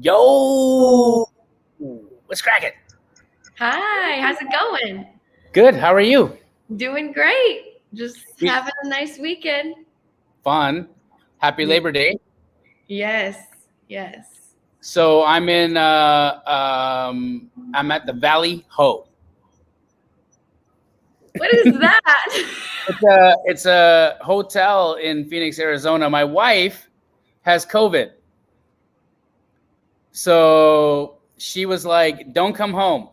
Yo, what's cracking? Hi, how's it going? Good. How are you? Doing great. Just having a nice weekend. Fun. Happy Labor Day. Yes, yes. So I'm in. I'm at the Valley Ho. What is that? It's a hotel in Phoenix, Arizona. My wife has COVID, so she was like, "Don't come home."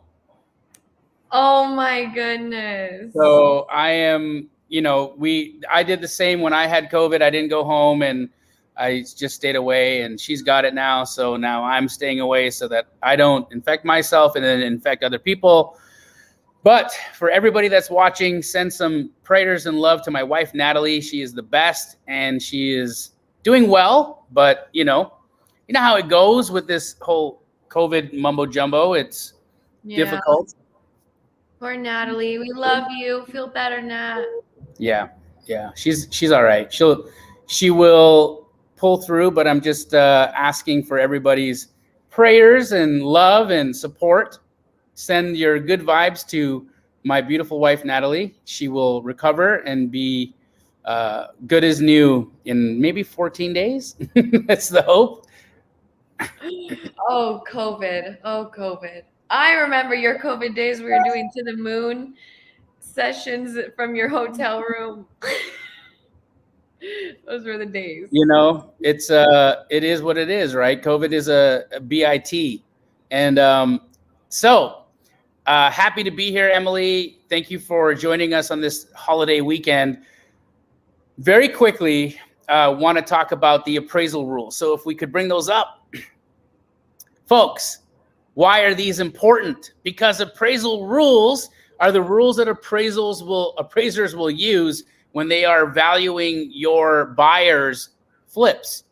Oh my goodness. So I am. I did the same when I had COVID. I didn't go home and I just stayed away, and she's got it now. So now I'm staying away so that I don't infect myself and then infect other people. But for everybody that's watching, send some prayers and love to my wife, Natalie. She is the best and she is doing well. But you know how it goes with this whole COVID mumbo jumbo. It's difficult. Poor Natalie. We love you. Feel better, Nat. Yeah. She's all right. She will pull through, but I'm just asking for everybody's prayers and love and support. Send your good vibes to my beautiful wife, Natalie. She will recover and be good as new in maybe 14 days. That's the hope. Oh, COVID. I remember your COVID days. We were doing to the moon sessions from your hotel room. Those were the days. It is what it is, right? COVID is a BIT. And so happy to be here, Emily. Thank you for joining us on this holiday weekend. Very quickly, want to talk about the appraisal rules. So if we could bring those up. Folks, why are these important? Because appraisal rules are the rules that appraisers will use when they are valuing your buyer's flips.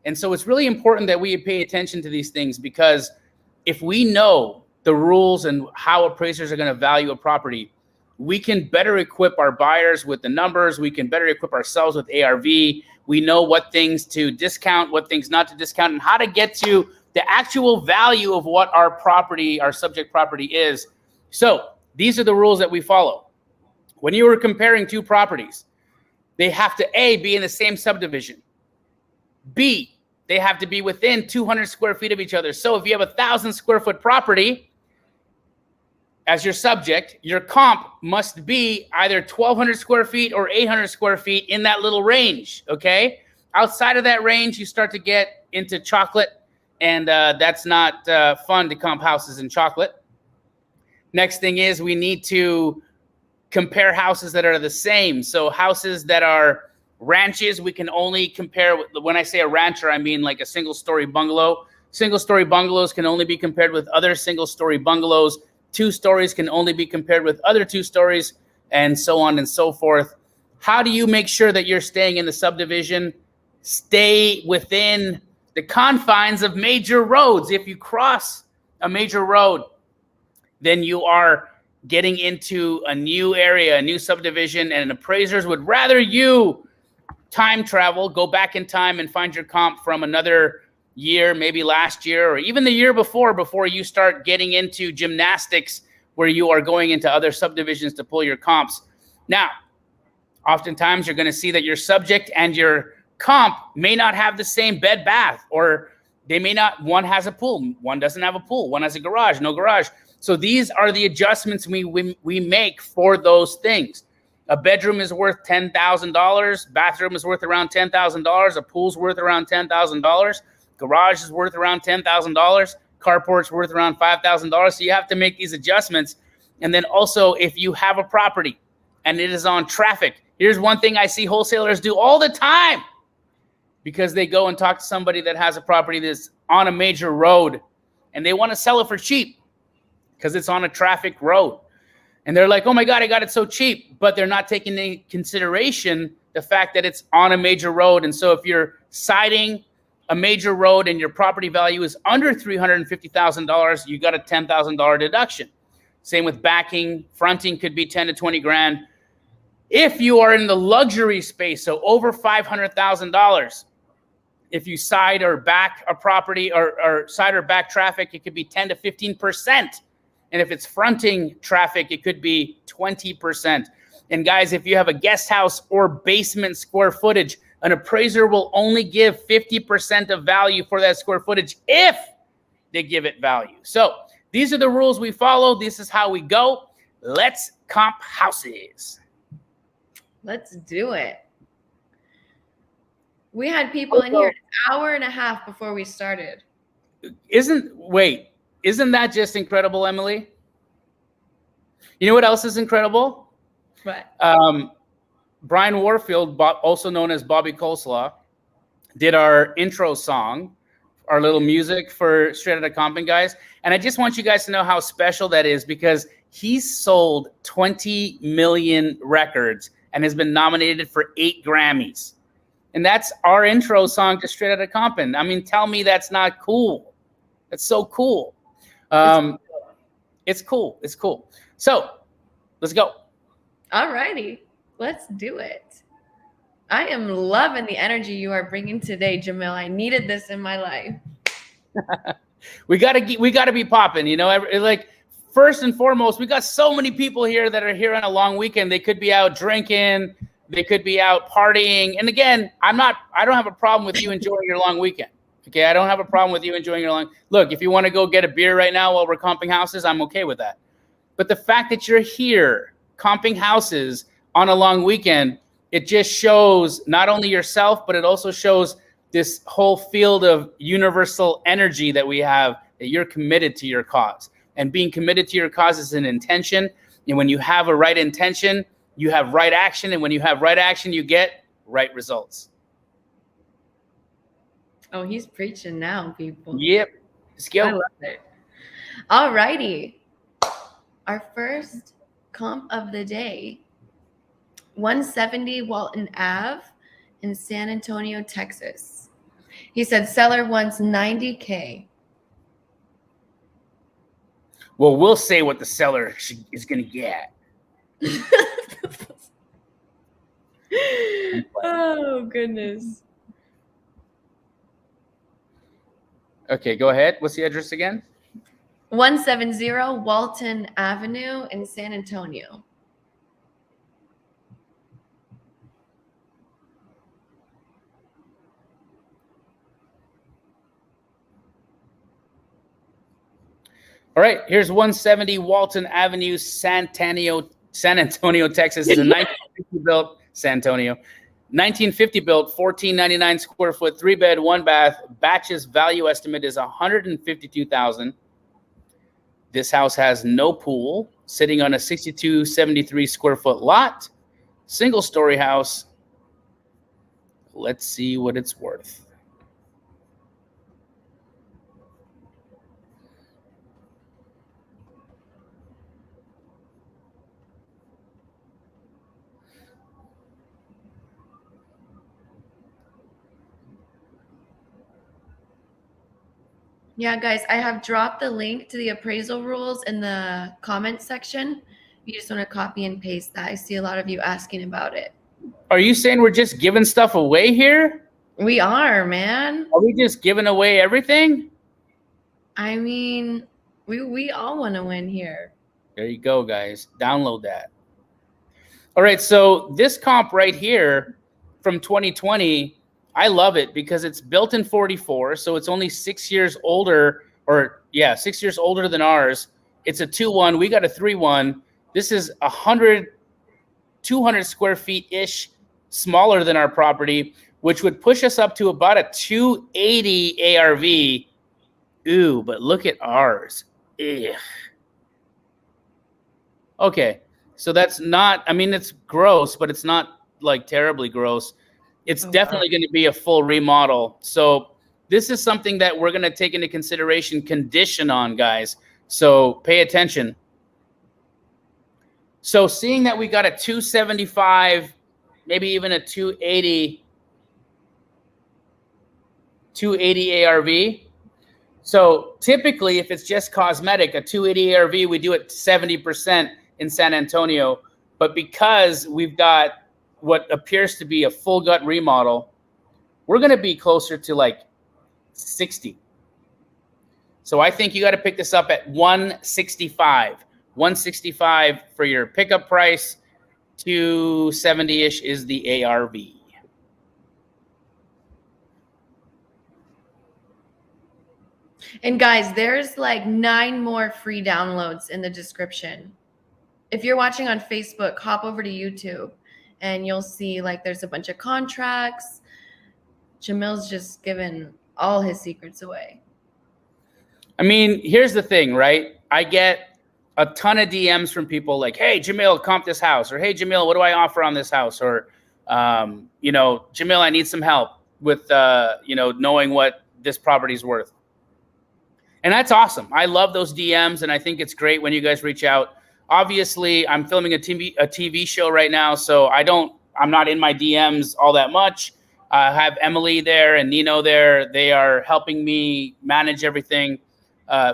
And so it's really important that we pay attention to these things, because if we know the rules and how appraisers are going to value a property, we can better equip our buyers with the numbers. We can better equip ourselves with ARV. We know what things to discount, what things not to discount, and how to get to the actual value of what our property, our subject property is. So these are the rules that we follow. When you are comparing two properties, they have to A, be in the same subdivision. B, they have to be within 200 square feet of each other. So if you have 1,000 square foot property as your subject, your comp must be either 1,200 square feet or 800 square feet in that little range, okay? Outside of that range, you start to get into chocolate, and that's not fun to comp houses in chocolate. Next thing is we need to compare houses that are the same. So houses that are ranches, we can only compare. When I say a rancher, I mean like a single-story bungalow. Single-story bungalows can only be compared with other single-story bungalows. 2 stories can only be compared with other 2 stories, and so on and so forth. How do you make sure that you're staying in the subdivision? Stay within the confines of major roads. If you cross a major road, then you are getting into a new area, a new subdivision, and appraisers would rather you time travel, go back in time and find your comp from another year, maybe last year, or even the year before you start getting into gymnastics where you are going into other subdivisions to pull your comps. Now, oftentimes you're going to see that your subject and your comp may not have the same bed bath, or they may not. One has a pool, one doesn't have a pool, one has a garage, no garage. So these are the adjustments we make for those things. A bedroom is worth $10,000, bathroom is worth around $10,000, a pool's worth around $10,000, garage is worth around $10,000, carport's worth around $5,000. So you have to make these adjustments. And then also, if you have a property and it is on traffic, here's one thing I see wholesalers do all the time, because they go and talk to somebody that has a property that's on a major road and they want to sell it for cheap because it's on a traffic road. And they're like, oh my God, I got it so cheap. But they're not taking into consideration the fact that it's on a major road. And so if you're citing a major road and your property value is under $350,000, you got a $10,000 deduction. Same with backing. Fronting could be 10 to 20 grand. If you are in the luxury space, so over $500,000, If you side or back a property or side or back traffic, it could be 10 to 15%. And if it's fronting traffic, it could be 20%. And guys, if you have a guest house or basement square footage, an appraiser will only give 50% of value for that square footage if they give it value. So these are the rules we follow. This is how we go. Let's comp houses. Let's do it. We had people in here an hour and a half before we started. Isn't that just incredible, Emily? You know what else is incredible? What? Brian Warfield, also known as Bobby Coleslaw, did our intro song, our little music for Straight Outta Compin, guys. And I just want you guys to know how special that is, because he's sold 20 million records and has been nominated for 8 Grammys. And that's our intro song to Straight Outta Compin. I mean, tell me that's not cool. That's so cool. It's cool. It's cool. So let's go. All righty. Let's do it. I am loving the energy you are bringing today, Jamil. I needed this in my life. we gotta be popping, you know. Like, first and foremost, we got so many people here that are here on a long weekend. They could be out drinking, they could be out partying. And again, I don't have a problem with you enjoying your long weekend. Okay, I don't have a problem with you enjoying your long. Look, if you want to go get a beer right now while we're comping houses, I'm okay with that. But the fact that you're here comping houses on a long weekend, it just shows not only yourself, but it also shows this whole field of universal energy that we have, that you're committed to your cause. And being committed to your cause is an intention. And when you have a right intention, you have right action. And when you have right action, you get right results. Oh, he's preaching now, people. Yep. Let's go. I love it. All righty. Our first comp of the day, 170 Walton Ave in San Antonio, Texas. He said seller wants $90K. Well, we'll say what the seller is going to get. Oh, goodness. Okay, go ahead. What's the address again? 170 Walton Avenue in San Antonio. All right, here's 170 Walton Avenue, San Antonio, Texas. It's a 1950 built San Antonio. 1950 built, 1499 square foot, 3-bed, 1-bath. Batch's value estimate is $152,000. This house has no pool, sitting on a 6273 square foot lot, single story house. Let's see what it's worth. Yeah, guys, I have dropped the link to the appraisal rules in the comment section. If you just want to copy and paste that. I see a lot of you asking about it. Are you saying we're just giving stuff away here? We are, man. Are we just giving away everything? I mean, we all want to win here. There you go, guys. Download that. All right, so this comp right here from 2020, I love it because it's built in 44, so it's only 6 years older, 6 years older than ours. It's a 2-1. We got a 3-1. This is 200 square feet-ish smaller than our property, which would push us up to about a 280 ARV. Ooh, but look at ours. Ugh. Okay, so that's not, I mean, it's gross, but it's not like terribly gross. It's definitely going to be a full remodel. So this is something that we're going to take into consideration condition on, guys. So pay attention. So seeing that we got a 275, maybe even a 280 ARV. So typically, if it's just cosmetic, a 280 ARV, we do it 70% in San Antonio. But because we've got what appears to be a full gut remodel, we're going to be closer to like 60. So I think you got to pick this up at 165. 165 for your pickup price. 270-ish is the ARV. And guys, there's like 9 more free downloads in the description. If you're watching on Facebook, hop over to YouTube and you'll see like there's a bunch of contracts. Jamil's just given all his secrets away. I mean, here's the thing, right? I get a ton of DMs from people like, hey, Jamil, comp this house. Or, hey, Jamil, what do I offer on this house? Or, you know, Jamil, I need some help with, you know, knowing what this property is worth. And that's awesome. I love those DMs, and I think it's great when you guys reach out. Obviously, I'm filming a TV show right now, so I'm not in my DMs all that much. I have Emily there and Nino there. They are helping me manage everything.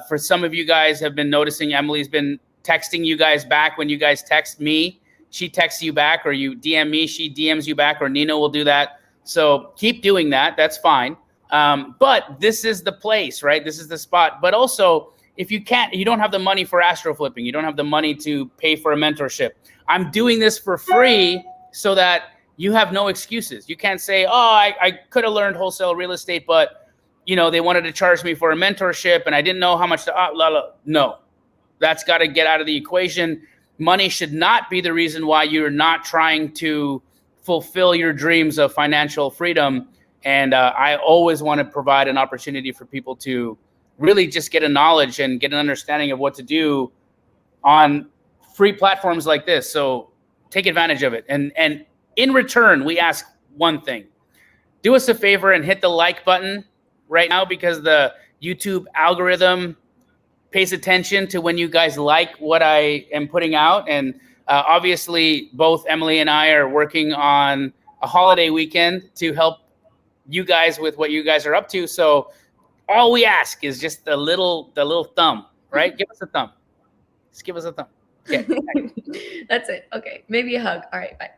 For some of you guys have been noticing, Emily's been texting you guys back when you guys text me. She texts you back, or you DM me, she DMs you back, or Nino will do that. So keep doing that. That's fine. But this is the place, right? This is the spot. But also, if you don't have the money for astro flipping, you don't have the money to pay for a mentorship. I'm doing this for free so that you have no excuses. You can't say, oh, I could have learned wholesale real estate, but you know, they wanted to charge me for a mentorship and I didn't know how much to, no, that's got to get out of the equation. Money should not be the reason why you're not trying to fulfill your dreams of financial freedom. And I always want to provide an opportunity for people to really just get a knowledge and get an understanding of what to do on free platforms like this. So take advantage of it. And in return, we ask one thing. Do us a favor and hit the like button right now, because the YouTube algorithm pays attention to when you guys like what I am putting out. And obviously, both Emily and I are working on a holiday weekend to help you guys with what you guys are up to. So all we ask is just the little thumb, right? Give us a thumb. Just give us a thumb. Okay. That's it. Okay. Maybe a hug. All right. Bye.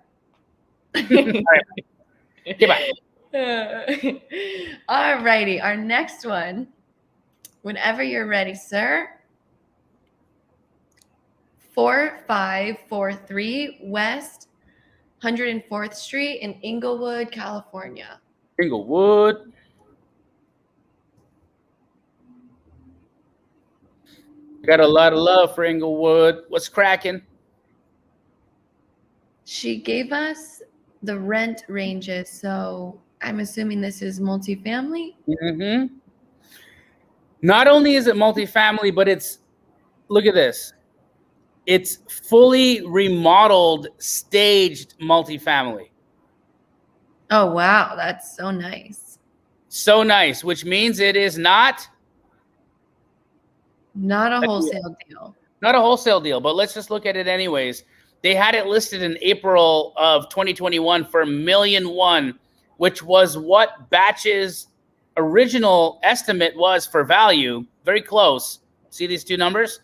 All right. Okay, bye. All righty. Our next one, whenever you're ready, sir. 4543 West 104th Street in Inglewood, California. Inglewood. Got a lot of love for Inglewood. What's cracking? She gave us the rent ranges, so I'm assuming this is multifamily. Mm-hmm. Not only is it multifamily, but it's, look at this. It's fully remodeled, staged multifamily. Oh, wow. That's so nice. So nice, which means it is not a wholesale deal. Not a wholesale deal, but let's just look at it anyways. They had it listed in April of 2021 for $1.1 million, which was what Batch's original estimate was for value. Very close. See these two numbers?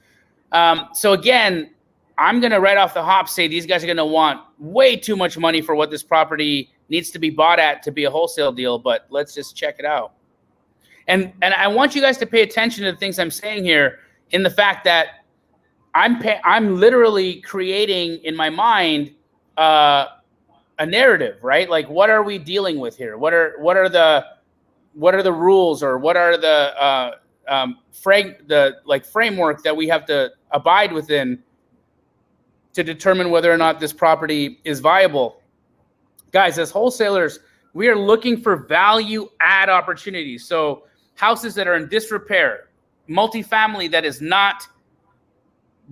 So again, I'm going to right off the hop say these guys are going to want way too much money for what this property needs to be bought at to be a wholesale deal, but let's just check it out. And I want you guys to pay attention to the things I'm saying here, in the fact that I'm literally creating in my mind a narrative, right? Like, what are we dealing with here? What are the rules, or what are the framework that we have to abide within to determine whether or not this property is viable? Guys, as wholesalers, we are looking for value add opportunities. So houses that are in disrepair, multifamily that is not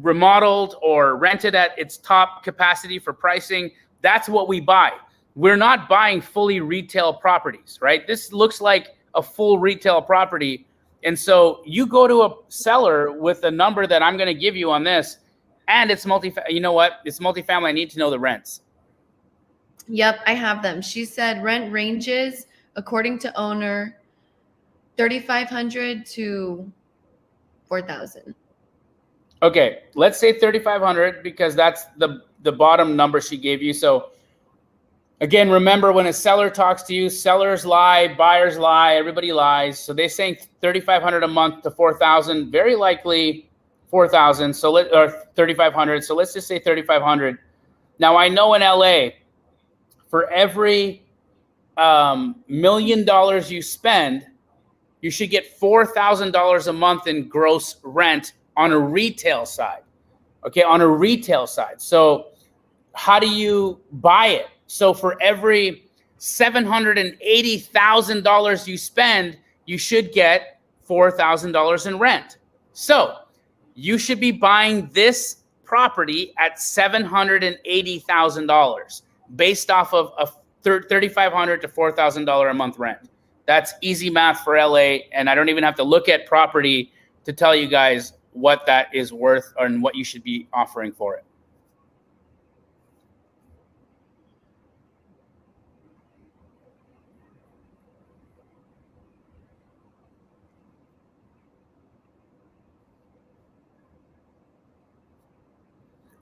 remodeled or rented at its top capacity for pricing, that's what we buy. We're not buying fully retail properties, right? This looks like a full retail property. And so you go to a seller with a number that I'm going to give you on this, and it's you know what? It's multifamily. I need to know the rents. Yep, I have them. She said rent ranges according to owner, $3,500 to $4,000. Okay, let's say $3,500 because that's the bottom number she gave you. So Again, remember when a seller talks to you, sellers lie, buyers lie, everybody lies. So they're saying $3,500 a month to $4,000, very likely $4,000. So or $3,500. So let's just say $3,500. Now I know in LA, for every $1 million you spend, you should get $4,000 a month in gross rent on a retail side. Okay, on a retail side. So how do you buy it? So for every $780,000 you spend, you should get $4,000 in rent. So you should be buying this property at $780,000 based off of a $3,500 to $4,000 a month rent. That's easy math for LA, and I don't even have to look at property to tell you guys what that is worth and what you should be offering for it.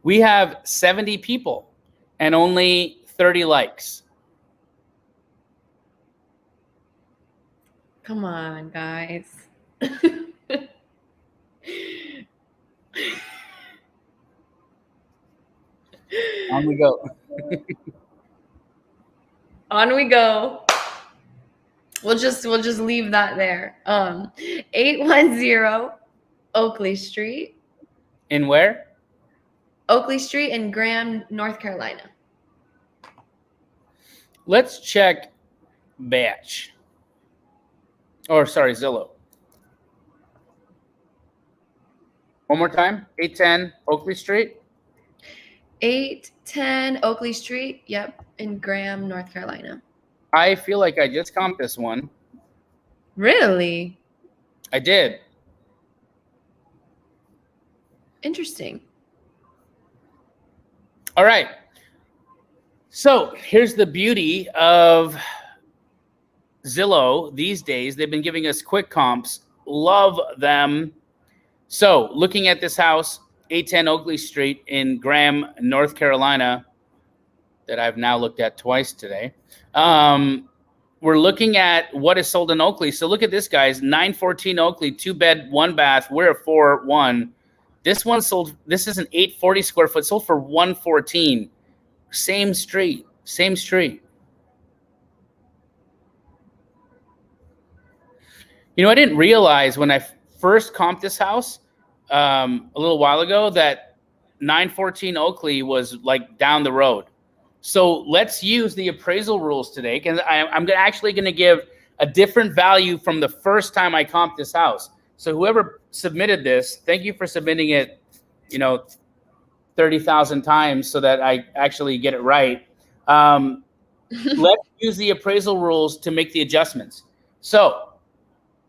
We have 70 people and only 30 likes. Come on, guys. On we go. On we go. We'll just leave that there. 810 Oakley Street. In where? Oakley Street in Graham, North Carolina. Let's check Batch. Or sorry, Zillow. One more time. 810 Oakley Street. 810 Oakley Street. Yep, in Graham, North Carolina. I feel like I just comped this one. Really? I did. Interesting. All right. So here's the beauty of Zillow these days. They've been giving us quick comps. Love them. So looking at this house, 810 Oakley Street in Graham, North Carolina, that I've now looked at twice today. We're looking at what is sold in Oakley. So look at this, guys. 914 Oakley, 2-bed, 1-bath. We're at 4-1. This one sold, this is an 840 square foot, sold for 114. Same street, same street. You know, I didn't realize when I first comped this house a little while ago that 914 Oakley was like down the road. So let's use the appraisal rules today, because I'm actually going to give a different value from the first time I comped this house. So whoever submitted this, thank you for submitting it, 30,000 times so that I actually get it right. Let's use the appraisal rules to make the adjustments. So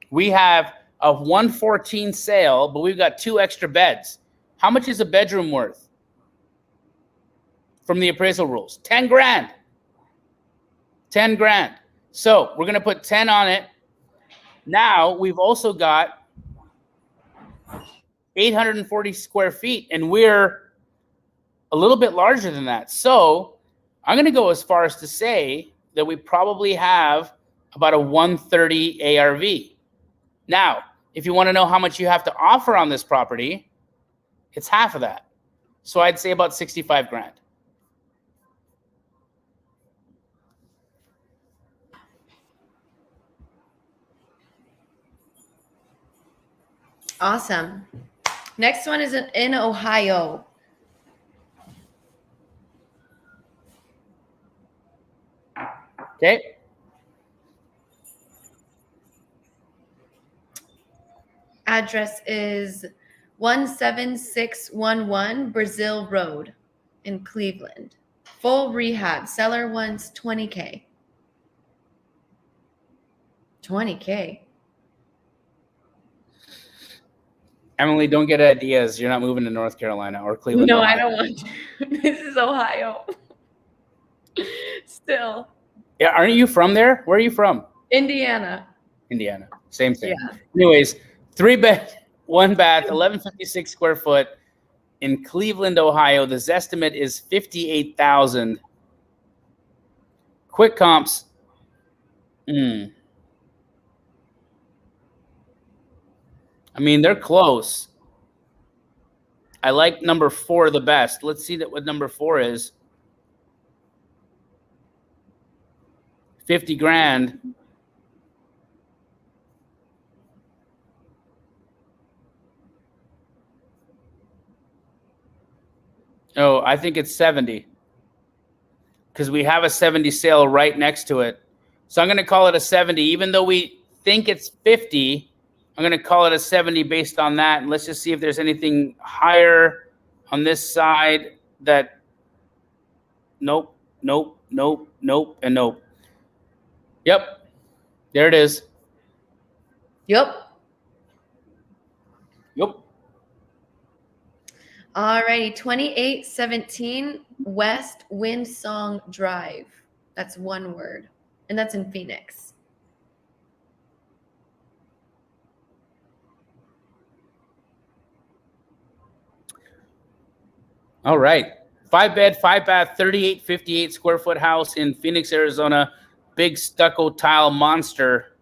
we have a 114 sale, but we've got 2 extra beds. How much is a bedroom worth from the appraisal rules? 10 grand. 10 grand. So we're going to put 10 on it. Now we've also got 840 square feet, and we're a little bit larger than that. So I'm going to go as far as to say that we probably have about a 130 ARV. Now, if you want to know how much you have to offer on this property, it's half of that. So I'd say about 65 grand. Awesome. Next one is in Ohio. Okay. Address is 17611 Brazil Road in Cleveland. Full rehab. Seller wants 20K. 20K. Emily, don't get ideas. You're not moving to North Carolina or Cleveland. No, Ohio. I don't want to. This is Ohio. Still. Yeah, aren't you from there? Where are you from? Indiana. Indiana. Same thing. Yeah. Anyways, 3-bed, 1-bath, 1156 square foot in Cleveland, Ohio. The Zestimate is $58,000. Quick comps. I mean, they're close. I like number 4 the best. Let's see what number 4 is. 50 grand. Oh, I think it's 70 because we have a 70 sale right next to it. So I'm going to call it a 70, even though we think it's 50. I'm going to call it a 70 based on that. And let's just see if there's anything higher on this side that, nope, nope, nope, nope, and nope. Yep, there it is. Yep. Yep. Alrighty, 2817 West Windsong Drive. That's one word, and that's in Phoenix. All right. 5-bed, 5-bath, 3858 square foot house in Phoenix, Arizona. Big stucco tile monster.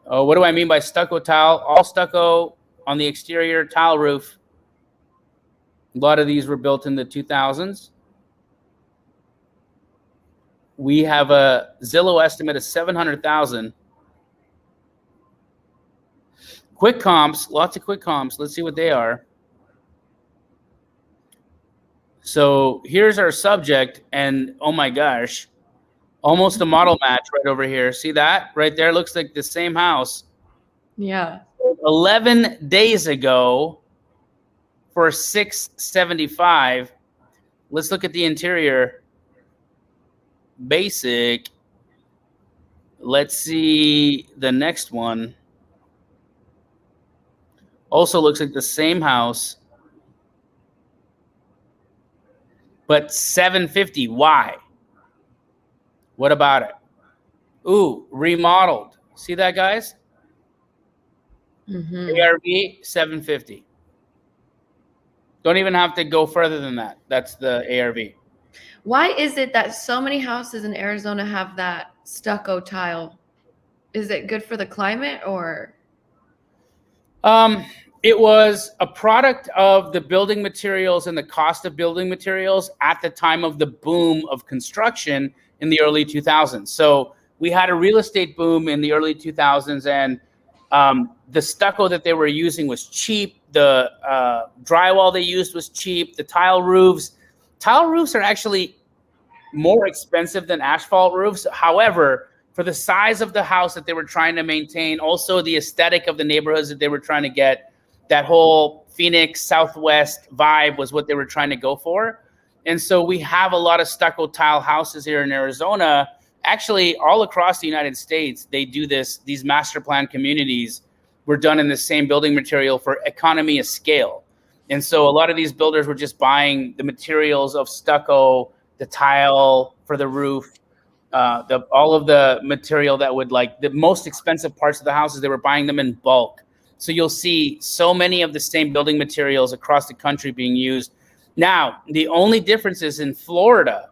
Oh, what do I mean by stucco tile? All stucco on the exterior, tile roof. A lot of these were built in the 2000s. We have a Zillow estimate of 700,000. Quick comps, lots of quick comps. Let's see what they are. So here's our subject, and oh my gosh, almost a model match right over here. See that right there? Looks like the same house. Yeah. 11 days ago for 675. Let's look at the interior. Basic. Let's see the next one. Also looks like the same house, but 750. Why? What about it? Ooh, remodeled. See that, guys? ARV 750. Don't even have to go further than that. That's the ARV. Why is it that so many houses in Arizona have that stucco tile? Is it good for the climate or? It was a product of the building materials and the cost of building materials at the time of the boom of construction in the early 2000s. So we had a real estate boom in the early 2000s, and the stucco that they were using was cheap. The drywall they used was cheap. The tile roofs are actually more expensive than asphalt roofs. However, for the size of the house that they were trying to maintain, also the aesthetic of the neighborhoods that they were trying to get, that whole Phoenix Southwest vibe was what they were trying to go for. And so we have a lot of stucco tile houses here in Arizona. Actually, all across the United States, they do this. These master plan communities were done in the same building material for economy of scale. And so a lot of these builders were just buying the materials of stucco, the tile for the roof, all of the material that would, like, the most expensive parts of the houses, they were buying them in bulk. So you'll see so many of the same building materials across the country being used. Now, the only difference is in Florida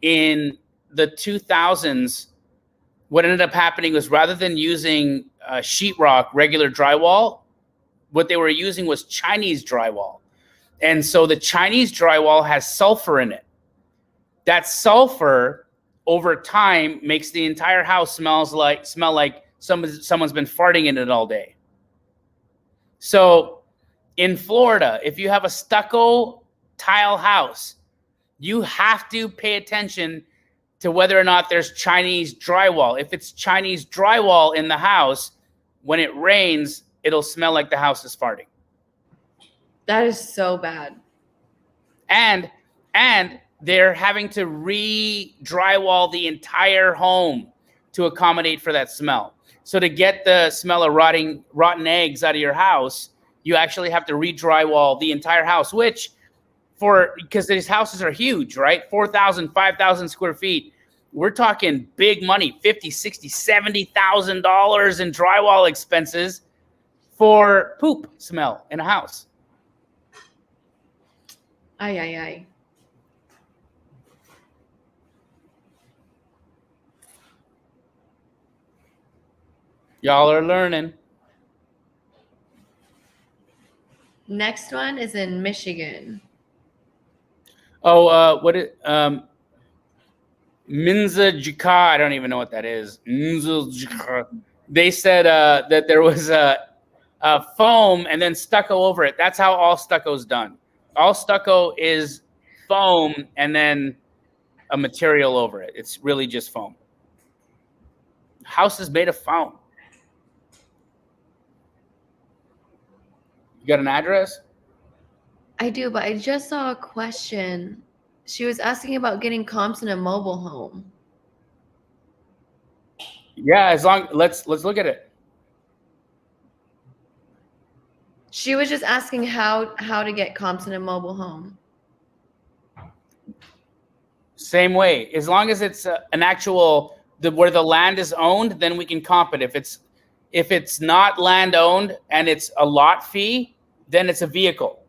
in the 2000s, what ended up happening was rather than using sheetrock, regular drywall, what they were using was Chinese drywall. And so the Chinese drywall has sulfur in it. That sulfur over time makes the entire house smell like someone's been farting in it all day. So in Florida, if you have a stucco tile house, you have to pay attention to whether or not there's Chinese drywall. If it's Chinese drywall in the house, when it rains, it'll smell like the house is farting. That is so bad. And they're having to re-drywall the entire home to accommodate for that smell. So to get the smell of rotten eggs out of your house, you actually have to re-drywall the entire house, which because these houses are huge, right? 4,000, 5,000 square feet. We're talking big money, $50,000, $60,000, $70,000 in drywall expenses for poop smell in a house. Ay, ay, ay. Y'all are learning. Next one is in Michigan. Oh, Minza Jika, I don't even know what that is. Minza Jika. They said that there was a foam and then stucco over it. That's how all stucco's done. All stucco is foam and then a material over it. It's really just foam. House is made of foam. You got an address? I do, but I just saw a question. She was asking about getting comps in a mobile home. Yeah, let's look at it. She was just asking how to get comps in a mobile home. Same way. As long as it's an actual where the land is owned, then we can comp it. If it's not land owned and it's a lot fee, then it's a vehicle.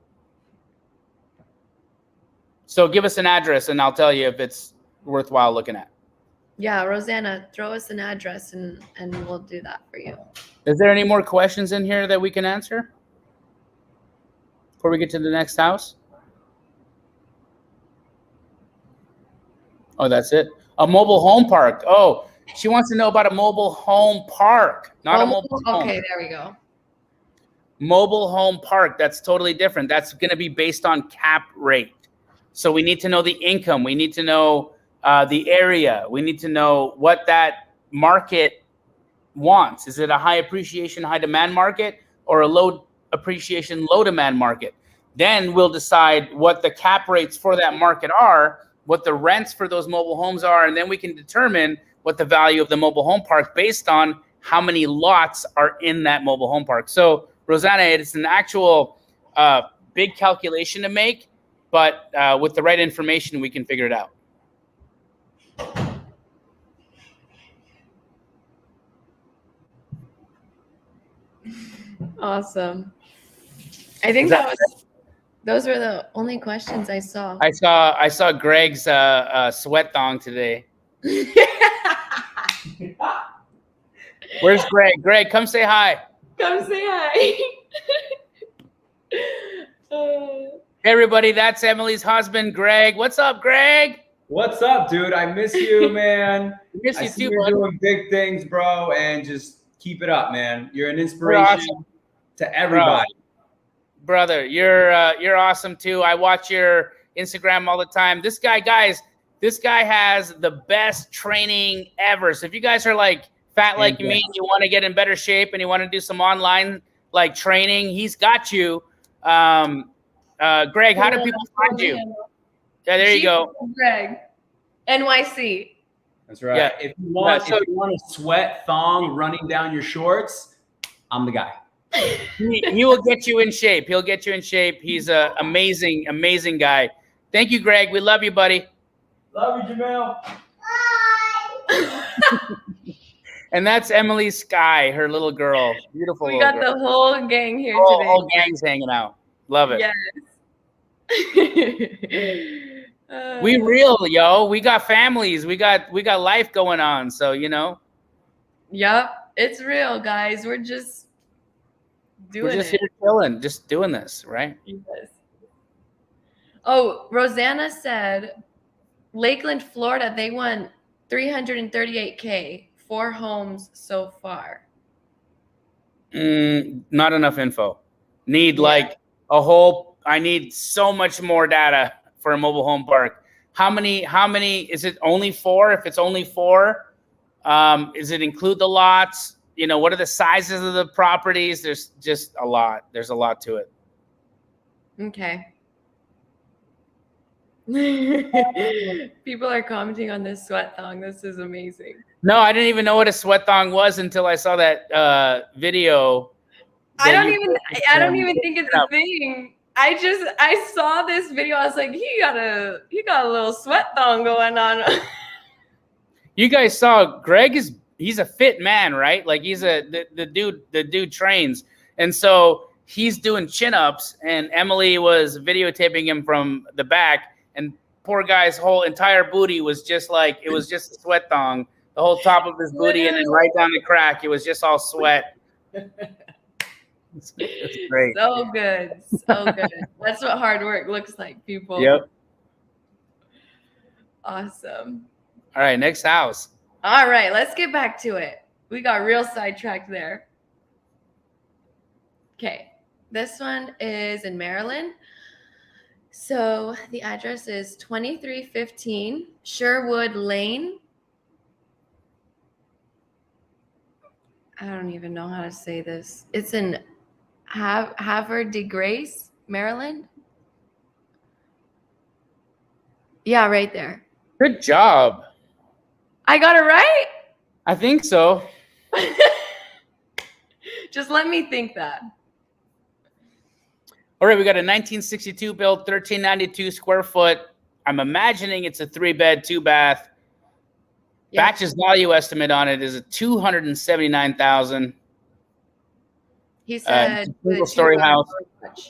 So give us an address and I'll tell you if it's worthwhile looking at. Yeah, Rosanna, throw us an address and we'll do that for you. Is there any more questions in here that we can answer before we get to the next house? Oh, that's it. A mobile home park. Oh, she wants to know about a mobile home park, not a mobile home. Okay, there we go. Mobile home park. That's totally different. That's going to be based on cap rate. So we need to know the income. We need to know the area. We need to know what that market wants. Is it a high appreciation, high demand market or a low appreciation, low demand market? Then we'll decide what the cap rates for that market are, what the rents for those mobile homes are, and then we can determine what the value of the mobile home park based on how many lots are in that mobile home park. So, Rosanna, it's an actual big calculation to make, but with the right information, we can figure it out. Awesome. I think those were the only questions I saw. I saw Greg's sweat thong today. Where's Greg? Greg, come say hi. Come say hi. Hey everybody, that's Emily's husband, Greg. What's up, Greg? What's up, dude? I miss you, man. Miss you I see too, you're buddy. doing big things, bro, and just keep it up, man. You're an inspiration awesome. to everybody. Brother, you're awesome too. I watch your Instagram all the time. This guy, guys, this guy has the best training ever. So if you guys are like fat like me and you want to get in better shape and you want to do some online like training, he's got you. Greg, how do people find you? Yeah, there you go. Greg, NYC. That's right. Yeah. If you want a sweat thong running down your shorts, I'm the guy. He will get you in shape. He'll get you in shape. He's an amazing, amazing guy. Thank you, Greg. We love you, buddy. Love you, Jamil. Bye. And that's Emily Sky, her little girl. Beautiful. We got the whole gang here today. Whole gang's hanging out. Love it. Yes. We real, yo. We got families. We got life going on. So, you know. Yep. It's real, guys. We're just doing it. We're just here chilling, just doing this, right? Yes. Oh, Rosanna said Lakeland, Florida, they won $338K, 4 homes so far. Not enough info. Need like a whole, I need so much more data for a mobile home park. How many, is it only 4? If it's only 4, does it include the lots? You know, what are the sizes of the properties? There's just a lot. There's a lot to it. Okay. People are commenting on this sweat thong. This is amazing. No, I didn't even know what a sweat thong was until I saw that video. I don't even think it's a thing. I saw this video. I was like, he got a little sweat thong going on. You guys saw Greg he's a fit man, right? Like the dude trains. And so he's doing chin-ups and Emily was videotaping him from the back and poor guy's whole entire booty was just like, it was just a sweat thong the whole top of his booty, and then right down the crack, it was just all sweat. It's great. So good. So good. That's what hard work looks like, people. Yep. Awesome. All right, next house. All right, let's get back to it. We got real sidetracked there. Okay, this one is in Maryland. So the address is 2315 Sherwood Lane. I don't even know how to say this. It's in Havre de Grace, Maryland. Yeah, right there. Good job. I got it right? I think so. Just let me think that. All right, we got a 1962 built, 1392 square foot. I'm imagining it's a 3-bed, 2-bath. Yeah. Batch's value estimate on it is a $279,000. He said with a single-story house. garage.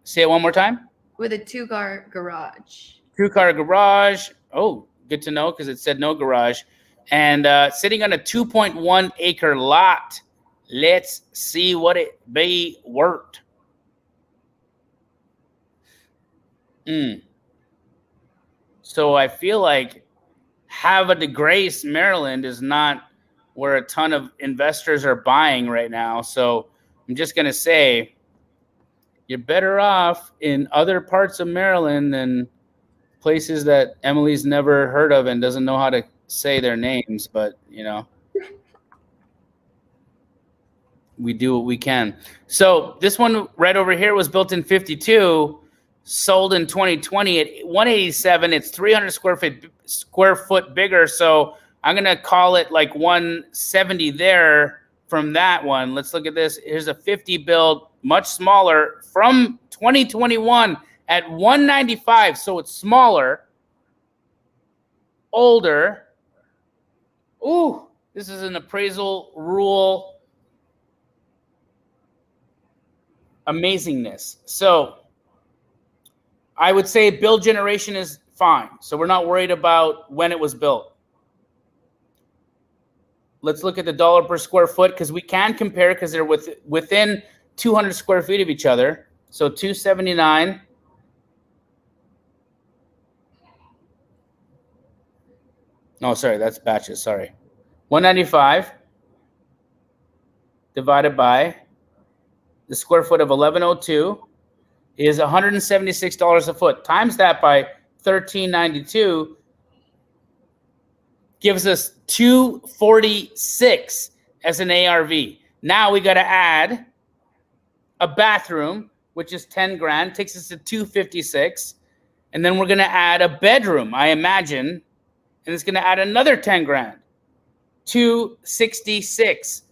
Say it one more time. With a 2-car garage. 2-car garage. Oh, good to know because it said no garage. And sitting on a 2.1 acre lot. Let's see what it be worth. So I feel like Havre de Grace, Maryland is not where a ton of investors are buying right now. So I'm just going to say you're better off in other parts of Maryland than places that Emily's never heard of and doesn't know how to say their names. But, you know, we do what we can. So this one right over here was built in 52. Sold in 2020 at 187. It's 300 square foot bigger. So I'm going to call it like 170 there from that one. Let's look at this. Here's a 50 build, much smaller from 2021 at 195. So it's smaller, older. Ooh, this is an appraisal rule amazingness. So I would say build generation is fine. So we're not worried about when it was built. Let's look at the dollar per square foot because we can compare because they're within 200 square feet of each other. So 279. No, sorry, that's batches. Sorry. 195 divided by the square foot of 1102. Is $176 a foot. Times that by 1392 gives us 246 as an ARV. Now we got to add a bathroom, which is 10 grand, takes us to 256. And then we're going to add a bedroom, I imagine, and it's going to add another 10 grand, 266,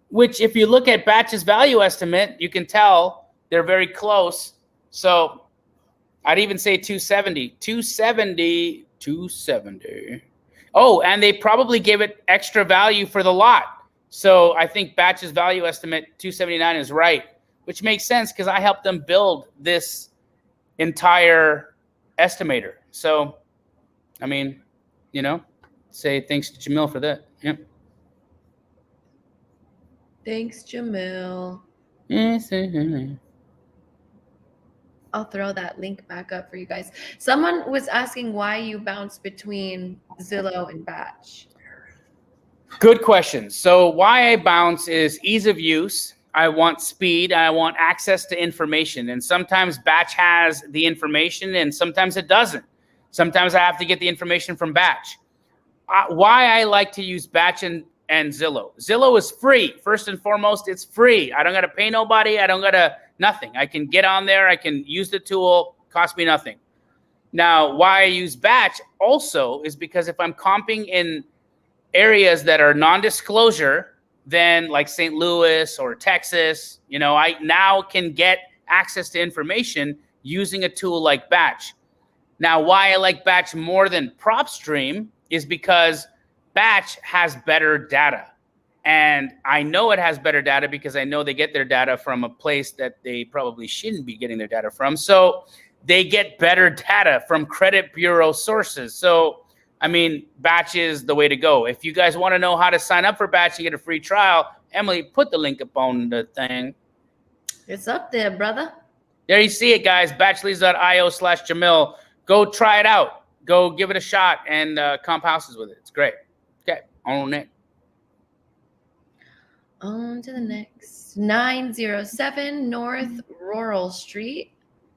which if you look at Batch's value estimate, you can tell they're very close. So I'd even say 270. Oh, and they probably gave it extra value for the lot. So I think Batch's value estimate 279 is right, which makes sense because I helped them build this entire estimator. So, I mean, you know, say thanks to Jamil for that. Yep. Thanks, Jamil. I'll throw that link back up for you guys. Someone was asking why you bounce between Zillow and Batch. Good question. So why I bounce is ease of use. I want speed. I want access to information. And sometimes Batch has the information and sometimes it doesn't. Sometimes I have to get the information from Batch. Why I like to use Batch and Zillow. Zillow is free. First and foremost, it's free. I don't got to pay nobody. I don't got to nothing. I can get on there. I can use the tool. Cost me nothing. Now, why I use Batch also is because if I'm comping in areas that are non-disclosure, then like St. Louis or Texas, you know, I now can get access to information using a tool like Batch. Now, why I like Batch more than PropStream is because Batch has better data. And I know it has better data because I know they get their data from a place that they probably shouldn't be getting their data from. So they get better data from credit bureau sources. So I mean, batch is the way to go. If you guys want to know how to sign up for batch and get a free trial, Emily, put the link up on the thing. It's up there, brother. There you see it, guys. Batchleads.io/Jamil. Go try it out. Go give it a shot and comp houses with it. It's great. Okay, on it. On to the next. 907 North Rural Street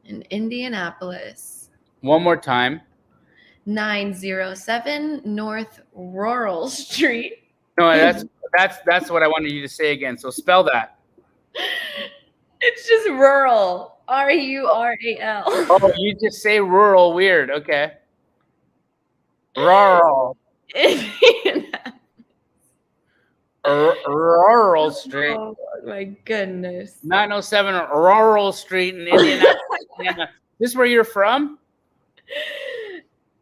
in Indianapolis. One more time. 907 North Rural Street. No, that's what I wanted you to say again. So spell that. It's just rural. RURAL. Oh, you just say rural weird. Okay. Rural. Rural Street. Oh my goodness. 907 Rural Street in Indianapolis. Indiana. This is where you're from?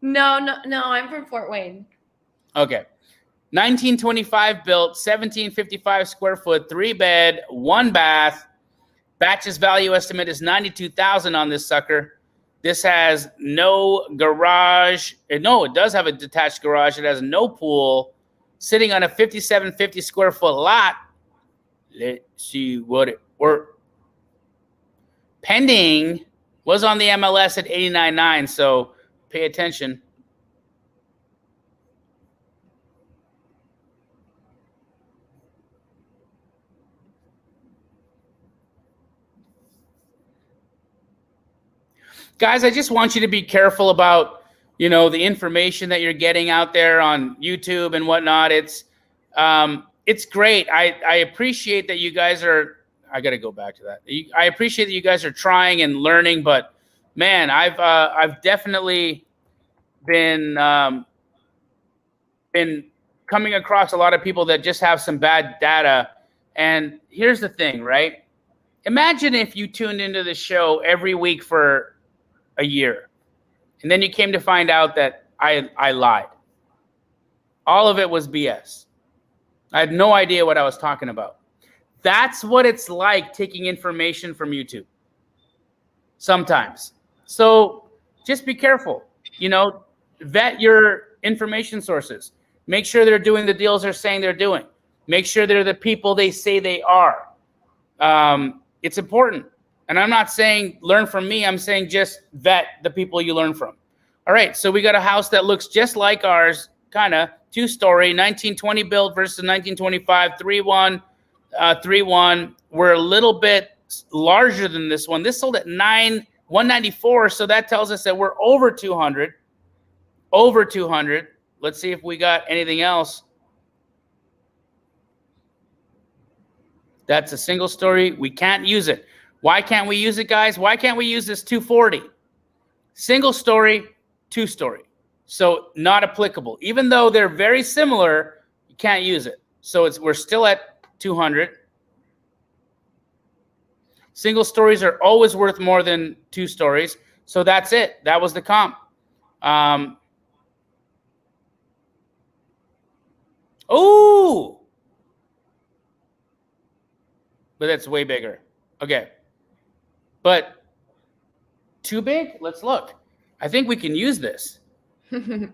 No, I'm from Fort Wayne. Okay. 1925 built, 1755 square foot, 3-bed, 1 bath. Batch's value estimate is $92,000 on this sucker. This has no garage. No, it does have a detached garage. It has no pool. Sitting on a 5750 square foot lot. Let's see what it worked. Pending was on the MLS at 89.9, so pay attention. Guys, I just want you to be careful about, the information that you're getting out there on YouTube and whatnot. It's great. I appreciate that you guys are. I got to go back to that. I appreciate that you guys are trying and learning, but man, I've definitely been coming across a lot of people that just have some bad data. And here's the thing, right? Imagine if you tuned into the show every week for a year, and then you came to find out that I lied. All of it was BS. I had no idea what I was talking about. That's what it's like taking information from YouTube sometimes. So just be careful, vet your information sources. Make sure they're doing the deals they're saying they're doing. Make sure they're the people they say they are. It's important. And I'm not saying learn from me. I'm saying just vet the people you learn from. All right, so we got a house that looks just like ours, kind of 2-story, 1920 built versus 1925, 3-1. We're a little bit larger than this one. This sold at 194, so that tells us that we're over 200. Over 200. Let's see if we got anything else. That's a single story. We can't use it. Why can't we use it, guys? Why can't we use this 240? Single story, 2-story. So not applicable. Even though they're very similar, you can't use it. So we're still at 200. Single stories are always worth more than 2 stories. So that's it. That was the comp. Oh! But that's way bigger. Okay. But too big? Let's look. I think we can use this. I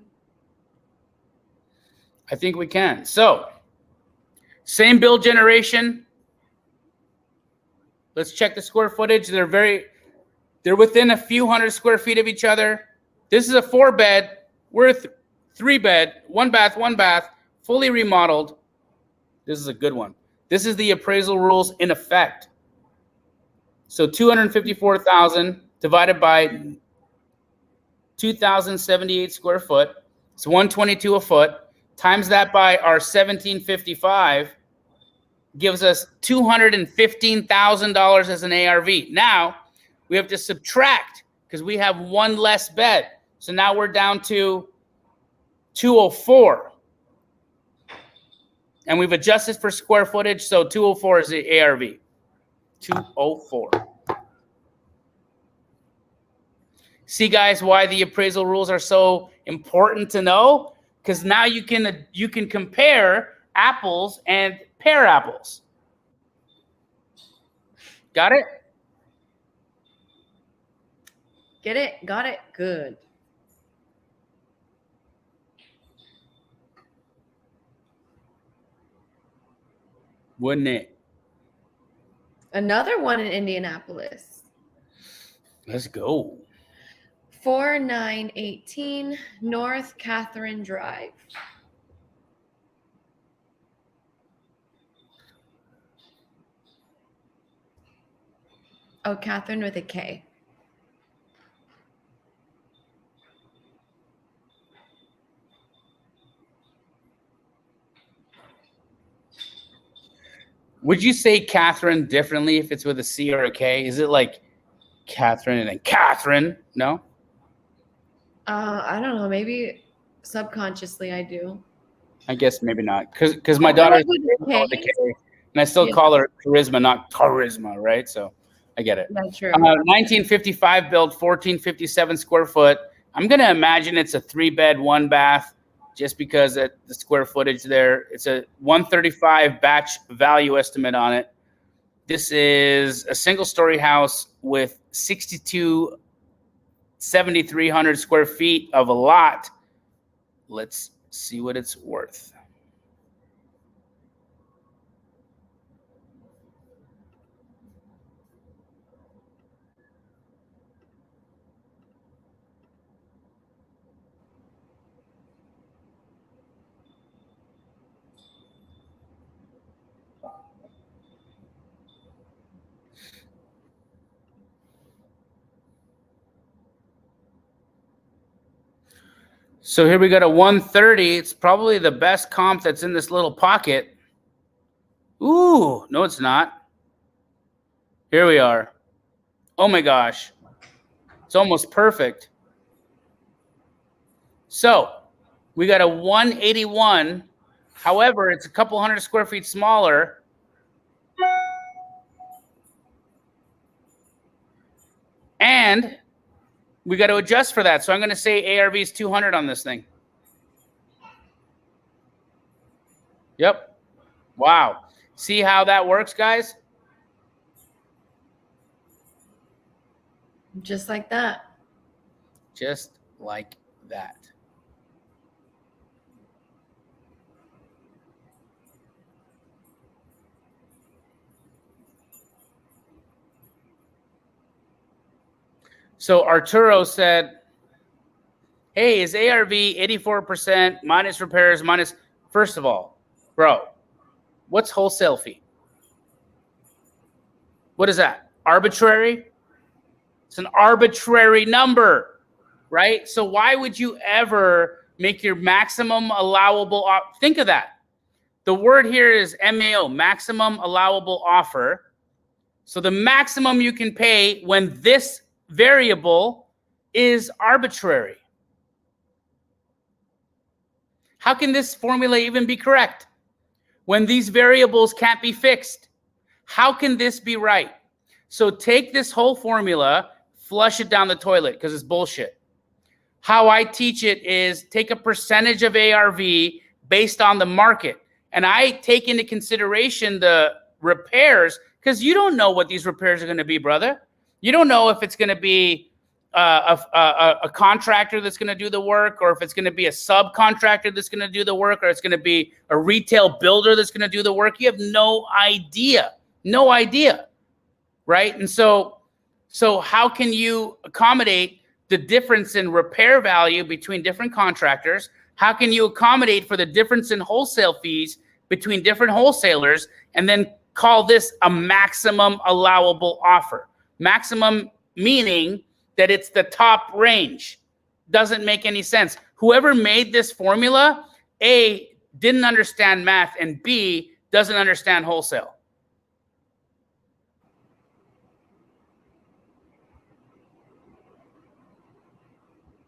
think we can. So, same build generation. Let's check the square footage. They're within a few hundred square feet of each other. This is a 4-bed. We're 3-bed, 1 bath, fully remodeled. This is a good one. This is the appraisal rules in effect. So 254,000 divided by 2,078 square foot. It's 122 a foot. Times that by our 1755 gives us $215,000 as an ARV. Now we have to subtract because we have 1 less bed. So now we're down to 204. And we've adjusted for square footage, so 204 is the ARV. 204. See, guys, why the appraisal rules are so important to know? Because now you can compare apples and pear apples. Got it? Get it? Got it? Good. Wouldn't it? Another one in Indianapolis. Let's go. 4918 North Catherine Drive. Oh, Catherine with a K. Would you say Catherine differently if it's with a C or a K? Is it like Catherine and then Catherine? No? I don't know. Maybe subconsciously I do. I guess maybe not. Because my daughter's with a K, and I still call her Charisma, not Charisma, right? So I get it. That's true. 1955 build, 1457 square foot. I'm going to imagine it's a 3-bed, 1-bath, just because of the square footage there. It's a 135 batch value estimate on it. This is a single-story house with 7,300 square feet of a lot. Let's see what it's worth. So here we got a 130. It's probably the best comp that's in this little pocket. Ooh, no, it's not. Here we are. Oh my gosh. It's almost perfect. So we got a 181. However, it's a couple hundred square feet smaller. And we got to adjust for that. So I'm going to say ARV is 200 on this thing. Yep. Wow. See how that works, guys? Just like that. Just like that. So Arturo said, hey, is ARV 84% minus repairs minus? First of all, bro, what's wholesale fee? What is that? Arbitrary? It's an arbitrary number, right? So why would you ever make your maximum allowable? Think of that. The word here is MAO, maximum allowable offer. So the maximum you can pay when this variable is arbitrary. How can this formula even be correct when these variables can't be fixed? How can this be right? So take this whole formula, flush it down the toilet because it's bullshit. How I teach it is take a percentage of ARV based on the market. And I take into consideration the repairs because you don't know what these repairs are going to be, brother. You don't know if it's going to be a contractor that's going to do the work, or if it's going to be a subcontractor that's going to do the work, or it's going to be a retail builder that's going to do the work. You have no idea, right? And so how can you accommodate the difference in repair value between different contractors? How can you accommodate for the difference in wholesale fees between different wholesalers and then call this a maximum allowable offer? Maximum meaning that it's the top range. Doesn't make any sense. Whoever made this formula, A, didn't understand math, and B, doesn't understand wholesale.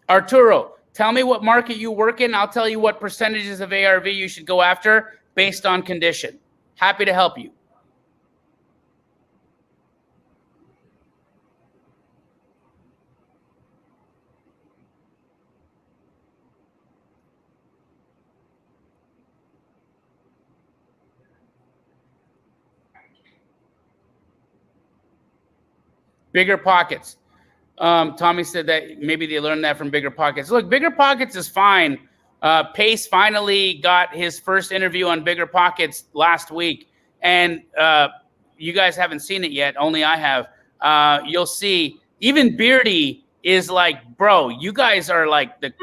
Arturo, tell me what market you work in. I'll tell you what percentages of ARV you should go after based on condition. Happy to help you. Bigger pockets. Tommy said that maybe they learned that from Bigger Pockets. Look, Bigger Pockets is fine. Pace finally got his first interview on Bigger Pockets last week, and you guys haven't seen it yet, only I have, you'll see even Beardy is like, bro, you guys are like the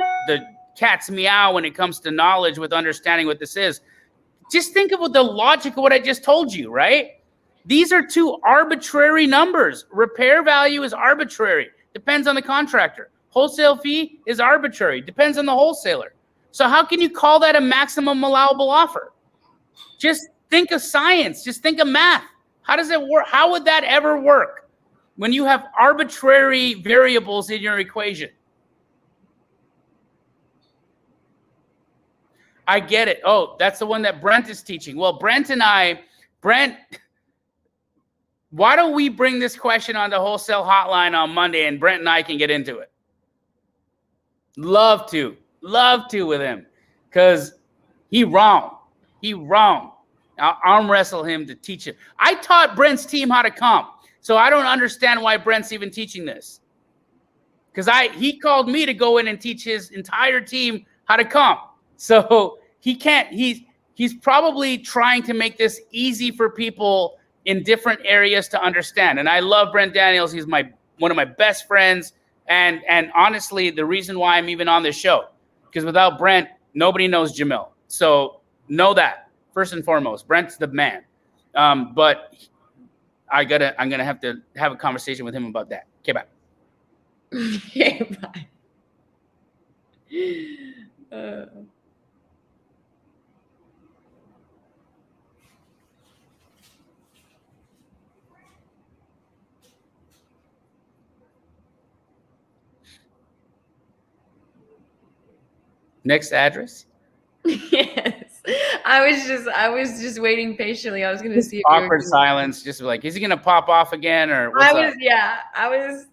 cat's meow when it comes to knowledge with understanding what this is. Just think of what the logic of what I just told you, right? These are two arbitrary numbers. Repair value is arbitrary, depends on the contractor. Wholesale fee is arbitrary, depends on the wholesaler. So how can you call that a maximum allowable offer? Just think of science, just think of math. How does it work? How would that ever work when you have arbitrary variables in your equation? I get it. Oh, that's the one that Brent is teaching. Well, Brent, why don't we bring this question on the Wholesale Hotline on Monday and Brent and I can get into it? Love to with him, because he wrong. I'll arm wrestle him to teach it. I taught Brent's team how to comp, so I don't understand why Brent's even teaching this. Because he called me to go in and teach his entire team how to comp. So he can't. He's probably trying to make this easy for people in different areas to understand. And I love Brent Daniels. He's one of my best friends. And honestly, the reason why I'm even on this show, because without Brent, nobody knows Jamil. So know that first and foremost, Brent's the man. But I'm gonna have to have a conversation with him about that. Okay, bye. Okay, bye. Next address. Yes, I was just waiting patiently. I was going to see if awkward silence. Just like, is he going to pop off again, or what's up? Yeah, I was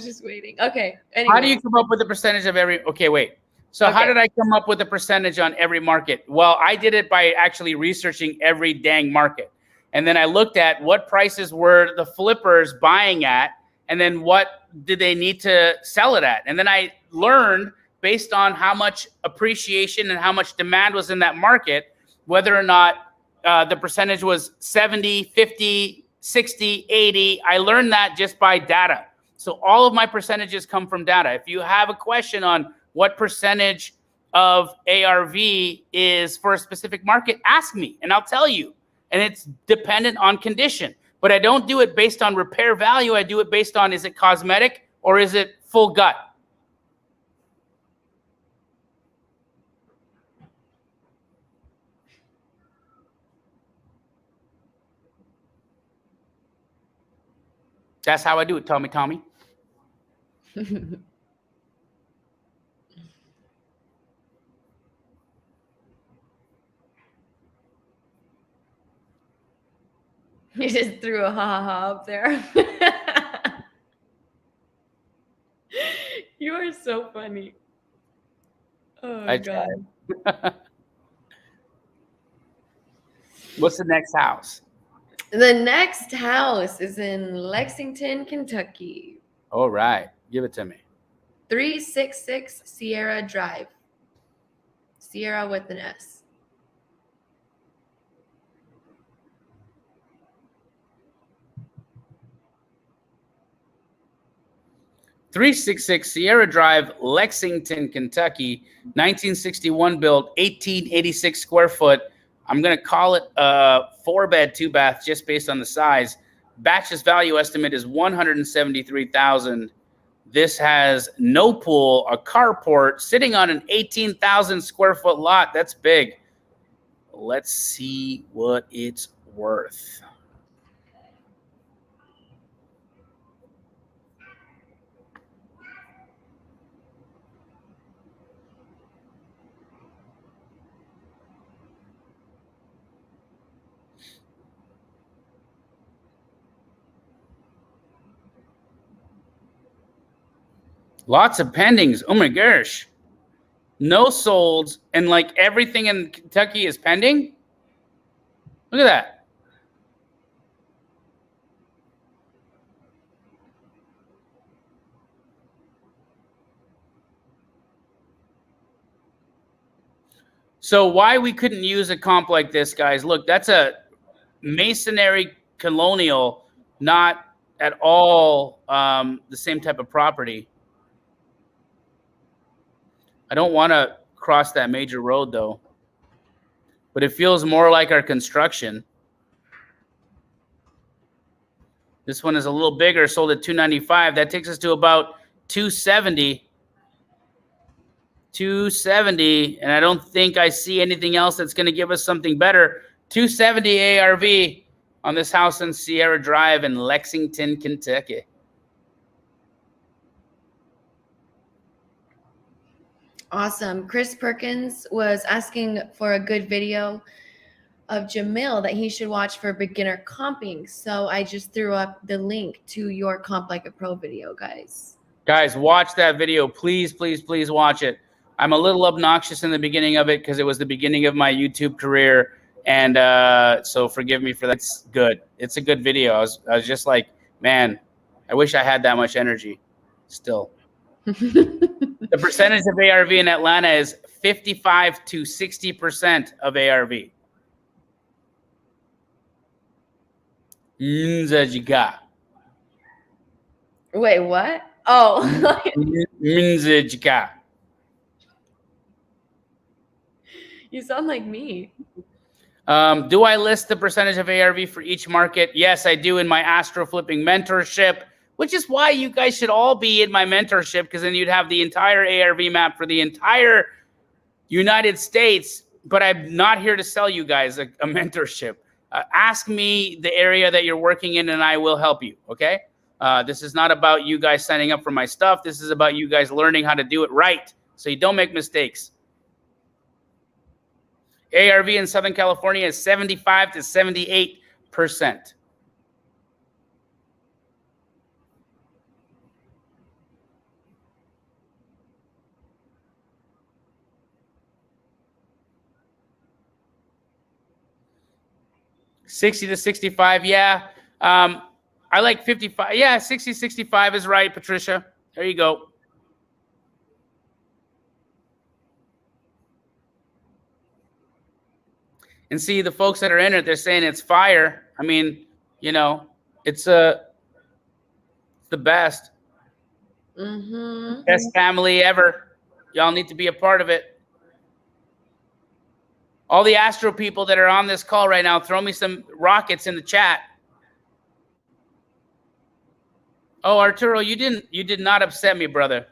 just waiting. Okay. Anyways. How do you come up with the percentage of every? Okay, wait. So how did I come up with the percentage on every market? Well, I did it by actually researching every dang market, and then I looked at what prices were the flippers buying at, and then what did they need to sell it at, and then I learned, based on how much appreciation and how much demand was in that market, whether or not the percentage was 70, 50, 60, 80. I learned that just by data. So all of my percentages come from data. If you have a question on what percentage of ARV is for a specific market, ask me and I'll tell you. And it's dependent on condition. But I don't do it based on repair value. I do it based on, is it cosmetic or is it full gut? That's how I do it, Tommy. You just threw a ha up there. You are so funny. Oh, God. What's the next house? The next house is in Lexington, Kentucky. All right. Give it to me. 366 Sierra Drive. Sierra with an S. .366 Sierra Drive, Lexington, Kentucky, 1961 build, 1886 square foot. I'm going to call it a 4-bed, 2-bath just based on the size. Batch's value estimate is $173,000. This has no pool, a carport, sitting on an 18,000 square foot lot. That's big. Let's see what it's worth. Lots of pendings. Oh my gosh. No solds, and like everything in Kentucky is pending. Look at that. So why we couldn't use a comp like this, guys? Look, that's a masonry colonial, not at all the same type of property. I don't want to cross that major road though, but it feels more like our construction. This one is a little bigger, sold at $295. That takes us to about $270. $270, and I don't think I see anything else that's going to give us something better. $270 ARV on this house on Sierra Drive in Lexington, Kentucky. Awesome. Chris Perkins was asking for a good video of Jamil that he should watch for beginner comping. So I just threw up the link to your Comp Like a Pro video, guys. Guys, watch that video. Please, please, please watch it. I'm a little obnoxious in the beginning of it because it was the beginning of my YouTube career. And so forgive me for that. It's good. It's a good video. I was just like, man, I wish I had that much energy still. The percentage of ARV in Atlanta is 55 to 60% of ARV. Minzajika. Wait, what? Oh. Minzajika. You sound like me. Do I list the percentage of ARV for each market? Yes, I do in my Astro Flipping mentorship, which is why you guys should all be in my mentorship, because then you'd have the entire ARV map for the entire United States. But I'm not here to sell you guys a mentorship. Ask me the area that you're working in, and I will help you, okay? This is not about you guys signing up for my stuff. This is about you guys learning how to do it right so you don't make mistakes. ARV in Southern California is 75 to 78%. $60 to $65, yeah. I like 55. Yeah, 60, 65 is right, Patricia. There you go. And see, the folks that are in it, they're saying it's fire. I mean, you know, it's the best. Mm-hmm. Best family ever. Y'all need to be a part of it. All the Astro people that are on this call right now, throw me some rockets in the chat. Oh, Arturo, you did not upset me, brother.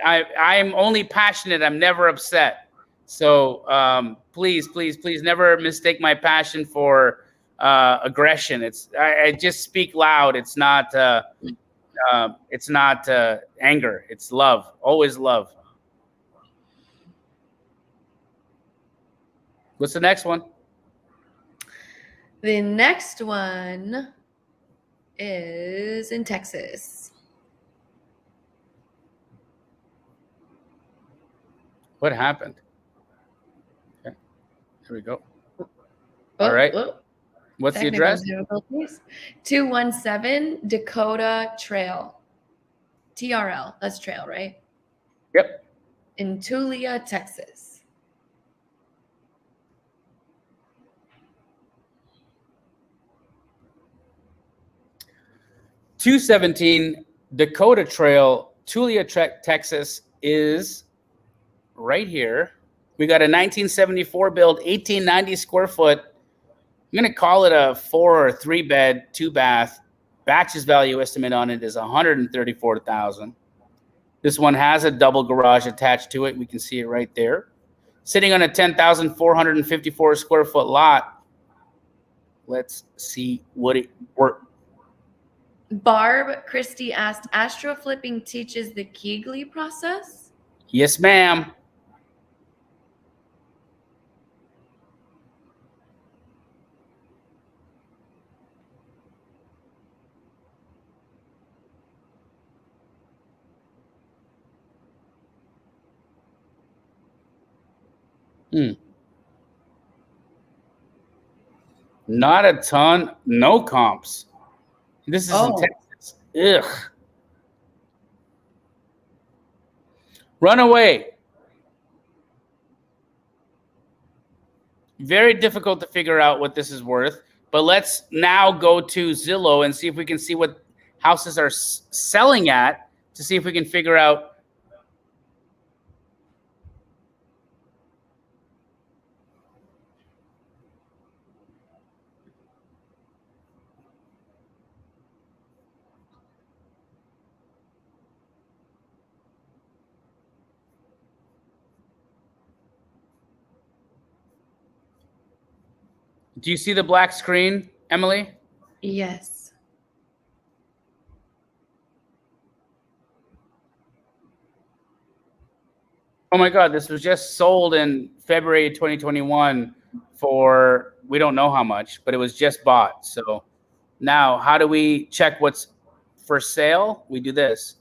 I am only passionate. I'm never upset. So please, please, please never mistake my passion for aggression. I just speak loud. It's not anger. It's love. Always love. What's the next one? The next one is in Texas. What happened? Okay. Here we go. All right. What's the address? 217 Dakota Trail. TRL. That's trail, right? Yep. In Tulia, Texas. .217 Dakota Trail, Tulia, Texas is right here. We got a 1974 build, 1890 square foot. I'm going to call it a 4 or 3 bed, 2 bath. Batch's value estimate on it is $134,000. This one has a double garage attached to it. We can see it right there. Sitting on a 10,454 square foot lot. Let's see what it works. Barb Christie asked, Astro Flipping teaches the Kegley process? Yes, ma'am. Not a ton, no comps. This is in Texas. Ugh. Run away. Very difficult to figure out what this is worth, But let's now go to Zillow and see if we can see what houses are selling at, to see if we can figure out. Do you see the black screen, Emily? Yes. Oh my God, this was just sold in February 2021 for, we don't know how much, but it was just bought. So now how do we check what's for sale? We do this.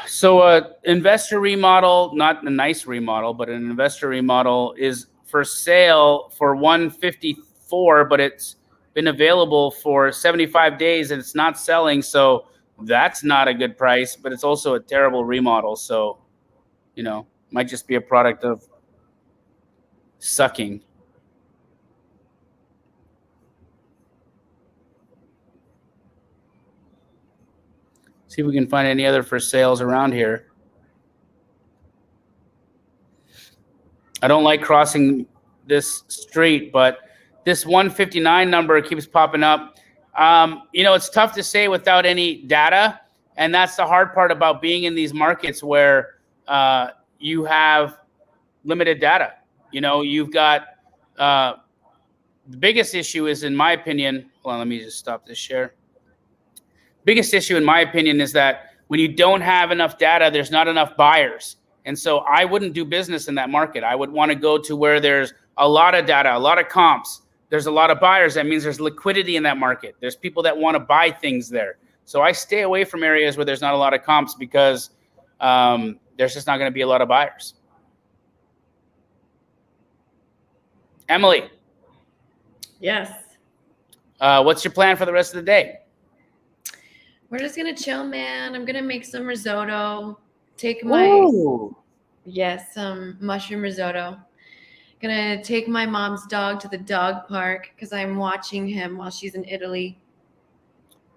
So investor remodel, not a nice remodel, but an investor remodel is for sale for 154, but it's been available for 75 days and it's not selling. So that's not a good price, but it's also a terrible remodel. So, you know, might just be a product of sucking. See if we can find any other for sales around here. I don't like crossing this street, but this 159 number keeps popping up. You know, it's tough to say without any data. And that's the hard part about being in these markets where you have limited data. You know, you've got the biggest issue is, in my opinion, hold on, let me just stop this share. Biggest issue, in my opinion, is that when you don't have enough data, there's not enough buyers. And so I wouldn't do business in that market. I would want to go to where there's a lot of data, a lot of comps. There's a lot of buyers. That means there's liquidity in that market. There's people that want to buy things there. So I stay away from areas where there's not a lot of comps because there's just not going to be a lot of buyers. Emily. Yes. What's your plan for the rest of the day? We're just gonna chill, man. I'm gonna make some risotto. Take my some mushroom risotto. Gonna take my mom's dog to the dog park because I'm watching him while she's in Italy.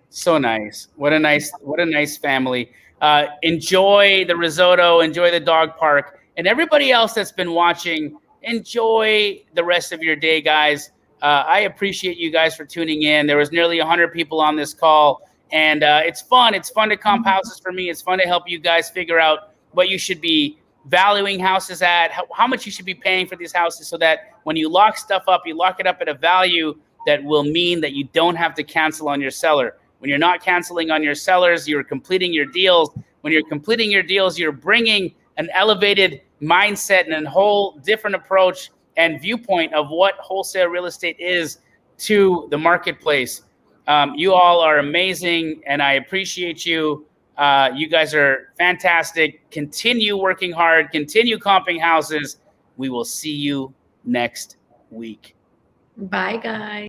So nice. What a nice family. Enjoy the risotto, enjoy the dog park, and everybody else that's been watching, enjoy the rest of your day, guys. I appreciate you guys for tuning in. There was nearly 100 people on this call. And it's fun. It's fun to comp houses for me. It's fun to help you guys figure out what you should be valuing houses at, how much you should be paying for these houses, so that when you lock stuff up, you lock it up at a value that will mean that you don't have to cancel on your seller. When you're not canceling on your sellers, you're completing your deals. When you're completing your deals, you're bringing an elevated mindset and a whole different approach and viewpoint of what wholesale real estate is to the marketplace. You all are amazing, and I appreciate you. You guys are fantastic. Continue working hard. Continue comping houses. We will see you next week. Bye, guys.